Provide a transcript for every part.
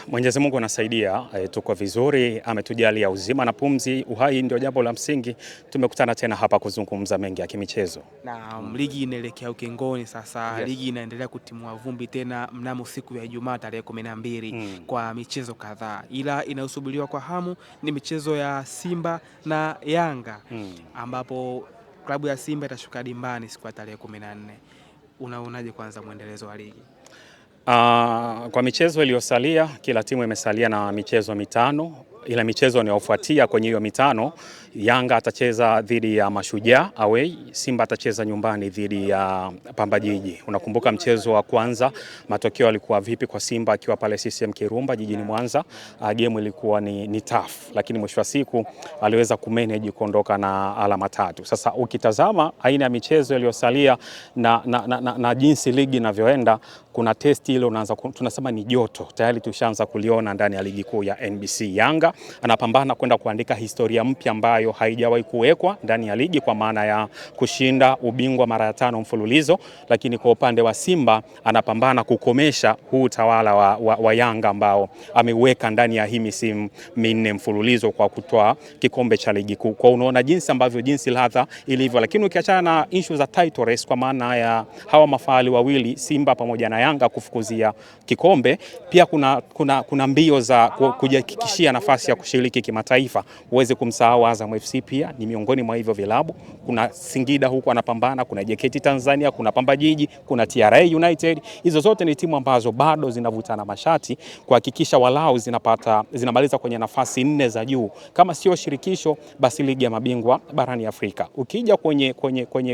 Mwenyezi Mungu anasaidia, tuko vizuri, ametujalia uzima na pumzi, uhai ndio jambo la msingi. Tumekutana tena hapa kuzungumza mengi ya kimichezo. Na ligi inaelekea ukingoni sasa. Yes. Ligi inaendelea kutimua vumbi tena mnamo siku ya Ijumaa tarehe 12 kwa michezo kadhaa, ila inayosubiriwa kwa hamu ni michezo ya Simba na Yanga ambapo klabu ya Simba itashuka dimbani siku ya tarehe 14. Unaonaje kwanza muendelezo wa ligi? Kwa michezo iliyosalia, kila timu imesalia na michezo mitano, ila michezo inayofuatia kwenye hiyo mitano, Yanga atacheza dhidi ya Mashujaa away, Simba atacheza nyumbani dhidi ya Pamba Jiji. Unakumbuka mchezo wa kwanza matokeo yalikuwa vipi kwa Simba akiwa pale CCM Kirumba jijini Mwanza? Game ilikuwa ni tough, lakini mwisho wa siku aliweza kumanage kuondoka na alama 3. Sasa ukitazama aina ya michezo iliyosalia na jinsi ligi inavyoenda, kuna testi ile unaanza tunasema ni joto. Tayari tushaanza kuliona ndani ya ligi kuu ya NBC. Yanga anapambana kwenda kuandika historia mpya ambayo haijawahi kuwekwa ndani ya ligi kwa maana ya kushinda ubingwa mara ya 5 mfululizo, lakini kwa upande wa Simba anapambana kukomesha huu utawala wa Yanga ambao ameweka ndani ya hii misimu 4 mfululizo kwa kutoa kikombe cha ligi kuu. Kwa unaona jinsi ladha ilivyo, lakini ukiachana na issue za title race kwa maana ya hawa mafahali wawili Simba pamoja na Yanga kufukuzia kikombe, pia kuna mbio za kujihakikishia nafasi ya kushiriki kimataifa. Uweze kumsahau Azam FC pia ni miongoni mwa hivyo vilabu. Kuna Singida huko anapambana, kuna JKT Tanzania, kuna Pamba Jiji, kuna TRA United. Hizo zote ni timu ambazo bado zinavutana mashati kuhakikisha walau zinamaliza kwenye nafasi 4 za juu, kama sio shirikisho basi ligi ya mabingwa barani Afrika. Ukija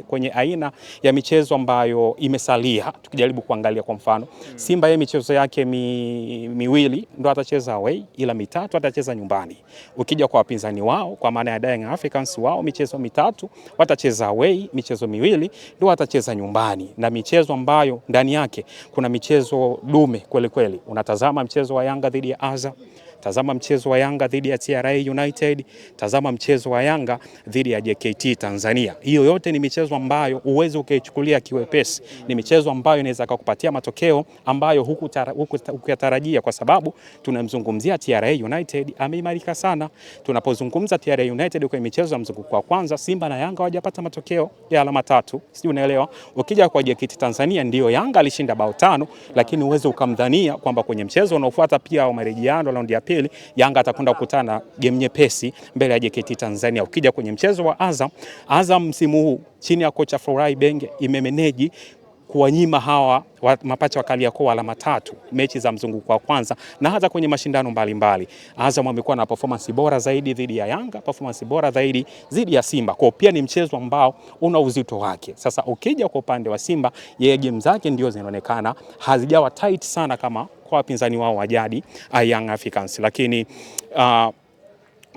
kwenye aina ya michezo ambayo imesalia, tukijaribu kuangalia kwa mfano Simba yeye michezo yake miwili ndo atacheza away, ila mitatu atacheza nyumbani. Ukija kwa wapinzani wao kwa maana ya Young Africans, wao michezo mitatu watacheza away, michezo miwili ndo watacheza nyumbani, na michezo ambayo ndani yake kuna michezo dume kweli kweli. Unatazama mchezo wa Yanga dhidi ya Azam, tazama mchezo wa Yanga dhidi ya TRA United, tazama mchezo wa Yanga dhidi ya JKT Tanzania. Hiyo yote ni michezo ambayo uweze ukaichukulia kiwepesi. Ni michezo ambayo inaweza kukupatia matokeo ambayo hukuyatarajia, kwa sababu tunamzungumzia TRA United ameimarika sana. Tunapozungumza TRA United kwenye michezo ya mzunguko wa kwanza, Simba na Yanga hawajapata matokeo ya alama 3. Sijui unaelewa. Ukija kwa JKT Tanzania ndio Yanga alishinda bao 5, lakini uweze ukamdhania kwamba kwenye mchezo unaofuata pia wa marejeano raundi ya pili Yanga atakwenda kukutana game nyepesi mbele ya JKT Tanzania. Ukija kwenye mchezo wa Azam msimu huu chini ya kocha Florai Benge imemeneji kuwanyima hawa mapacha wa Kariakoo alama 3 mechi za mzunguko wa kwanza na hata kwenye mashindano mbalimbali. Azam amekuwa na performance bora zaidi dhidi ya Yanga, performance bora zaidi dhidi ya Simba. Kwa pia ni mchezo ambao una uzito wake. Sasa ukija kwa upande wa Simba, yeye game zake ndio zinaonekana hazijawa tight sana kama kwa wapinzani wao wa jadi Young Africans, lakini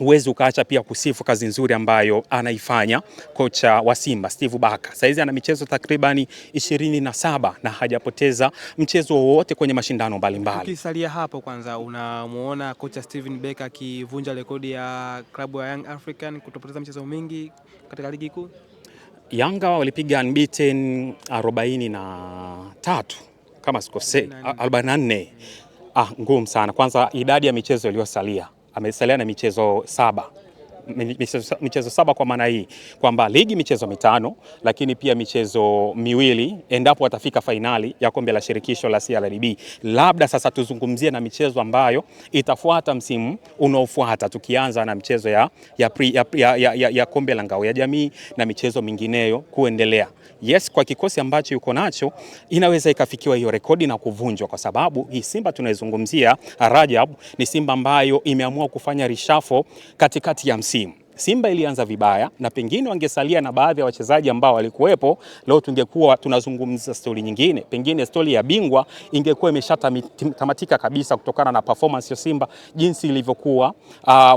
uwezi ukaacha pia kusifu kazi nzuri ambayo anaifanya kocha wa Simba Steve Baka. Saizi ana michezo takribani 27 na hajapoteza mchezo wowote kwenye mashindano mbalimbali. Ukisalia hapo kwanza, unamuona kocha Steven Baka akivunja rekodi ya klabu ya Young African kutopoteza michezo mingi katika ligi kuu? Yanga walipiga unbeaten 43 kama sikosei, 44. Ngumu sana. Kwanza idadi ya michezo iliyosalia, amesalia na michezo 7. Michezo 7 kwa maana hii kwamba ligi michezo 5, lakini pia michezo 2 endapo watafika fainali ya kombe la shirikisho la CRDB. Labda sasa tuzungumzie na michezo ambayo itafuata msimu unaofuata, tukianza na michezo ya kombe la ngao ya jamii na michezo mingineyo kuendelea. Yes, kwa kikosi ambacho yuko nacho inaweza ikafikiwa hiyo rekodi na kuvunjwa, kwa sababu hii Simba tunaizungumzia Rajab ni Simba ambayo imeamua kufanya reshuffle katikati ya msimu. Simba ilianza vibaya na pengine wangesalia na baadhi ya wachezaji ambao walikuwepo, leo tungekuwa tunazungumza stori nyingine. Pengine stori ya bingwa ingekuwa imeshatamatika kabisa kutokana na performance ya Simba jinsi ilivyokuwa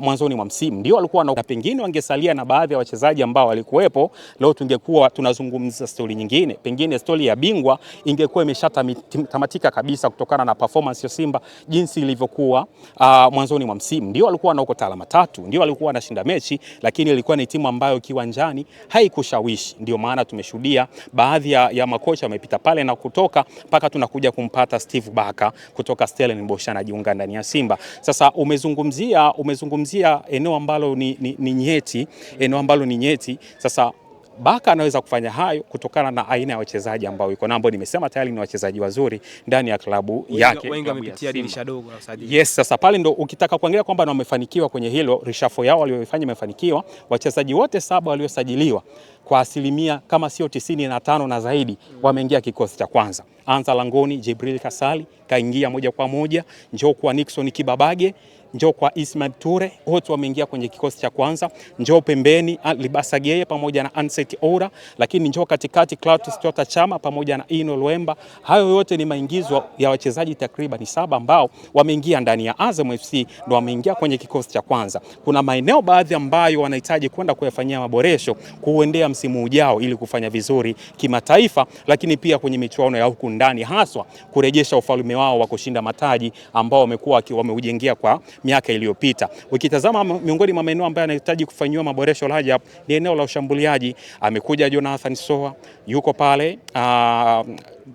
mwanzoni mwa msimu. Ndio walikuwa na pengine wangesalia na baadhi ya wachezaji ambao walikuwepo, leo tungekuwa tunazungumza stori nyingine. Pengine stori ya bingwa ingekuwa imeshatamatika kabisa kutokana na performance ya Simba jinsi ilivyokuwa mwanzoni mwa msimu. Ndio walikuwa na alama 3, ndio walikuwa wanashinda mechi, lakini ilikuwa ni timu ambayo kiwanjani haikushawishi. Ndio maana tumeshuhudia baadhi ya makocha wamepita pale na kutoka, mpaka tunakuja kumpata Steve Barker kutoka Stellenbosch anajiunga ndani ya Simba. Sasa umezungumzia eneo ambalo ni nyeti, eneo ambalo ni nyeti. Sasa Barker anaweza kufanya hayo kutokana na aina ya wachezaji ambao yuko nao, nimesema tayari ni wachezaji wazuri ndani ya klabu yake. Wengi wamepitia dirisha dogo la usajili. Yes, sasa pale ndo ukitaka kuangalia kwamba wamefanikiwa kwenye hilo, reshuffle yao walioifanya imefanikiwa. Wachezaji wote 7 waliosajiliwa kwa asilimia kama sio 95 na zaidi wameingia kikosi cha kwanza. Anza langoni Jibril Kasali kaingia moja kwa moja, njoo kwa Nixon Kibabage, njoo kwa Ismail Ture, wote wameingia kwenye kikosi cha kwanza. Njoo pembeni Libasa Geye pamoja na Anseti Ora, lakini njoo katikati Clatous Chota Chama pamoja na Ino Luemba. Hayo yote ni maingizo ya wachezaji takriban 7 ambao wameingia ndani ya Azam FC, ndio wameingia kwenye kikosi cha kwanza. Kuna maeneo baadhi ambayo wanahitaji kwenda kuyafanyia maboresho kuendea msimu ujao ili kufanya vizuri kimataifa, lakini pia kwenye michuano ya huku ndani, haswa kurejesha ufalme wao wa kushinda mataji ambao wamekuwa wameujengea kwa miaka iliyopita. Ukitazama miongoni mwa maeneo ambayo yanahitaji kufanywa maboresho Rajab ni eneo la ushambuliaji. Amekuja Jonathan Soa, yuko pale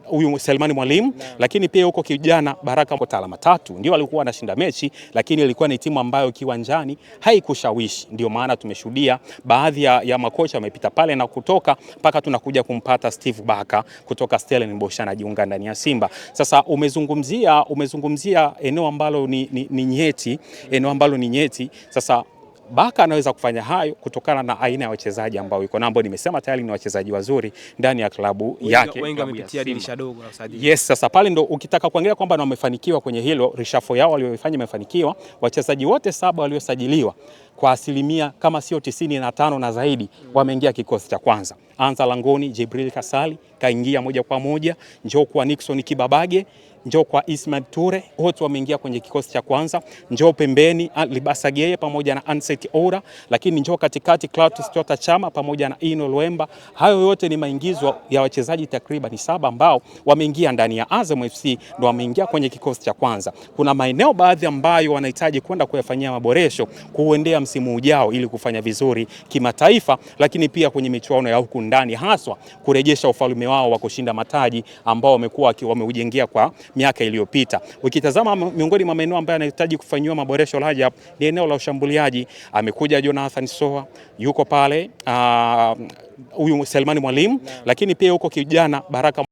huyu Selmani Mwalimu, lakini pia yuko kijana Baraka kwa alama 3 ndio alikuwa anashinda mechi, lakini ilikuwa ni timu ambayo kiwanjani haikushawishi. Ndio maana tumeshuhudia baadhi ya makocha wamepita pale na kutoka, mpaka tunakuja kumpata Steve Barker kutoka Stellenbosch anajiunga ndani ya Simba. Sasa umezungumzia eneo ambalo ni nyeti, eneo ambalo ni nyeti. Sasa Barker anaweza kufanya hayo kutokana na aina ya wachezaji ambao yuko nao, nimesema tayari ni wachezaji wazuri ndani ya klabu yake. Wengi wamepitia dirisha dogo la usajili. Yes, sasa pale ndo ukitaka kuangalia kwamba wamefanikiwa kwenye hilo, reshuffle yao walioifanya imefanikiwa. Wachezaji wote 7 waliosajiliwa kwa asilimia kama sio 95 na zaidi wameingia kikosi cha kwanza. Anza langoni Jibril Kasali kaingia moja kwa moja, njoo kwa Nixon Kibabage, njoo kwa Ismail Ture, wote wameingia kwenye kikosi cha kwanza. Njoo pembeni Libasa Geye pamoja na Anseti Ora, lakini njoo katikati Clatous Chota Chama pamoja na Ino Luemba. Hayo yote ni maingizo ya wachezaji takriban 7 ambao wameingia ndani ya Azam FC, ndio wameingia kwenye kikosi cha kwanza. Kuna maeneo baadhi ambayo wanahitaji kwenda kuyafanyia maboresho kuendea msimu ujao ili kufanya vizuri kimataifa, lakini pia kwenye michuano ya huku ndani, haswa kurejesha ufalme wao wa kushinda mataji ambao wamekuwa wameujengea kwa miaka iliyopita. Ukitazama miongoni mwa maeneo ambayo yanahitaji kufanywa maboresho Rajab ni eneo la ushambuliaji. Amekuja Jonathan Soa, yuko pale huyu Selmani Mwalimu, lakini pia yuko kijana Baraka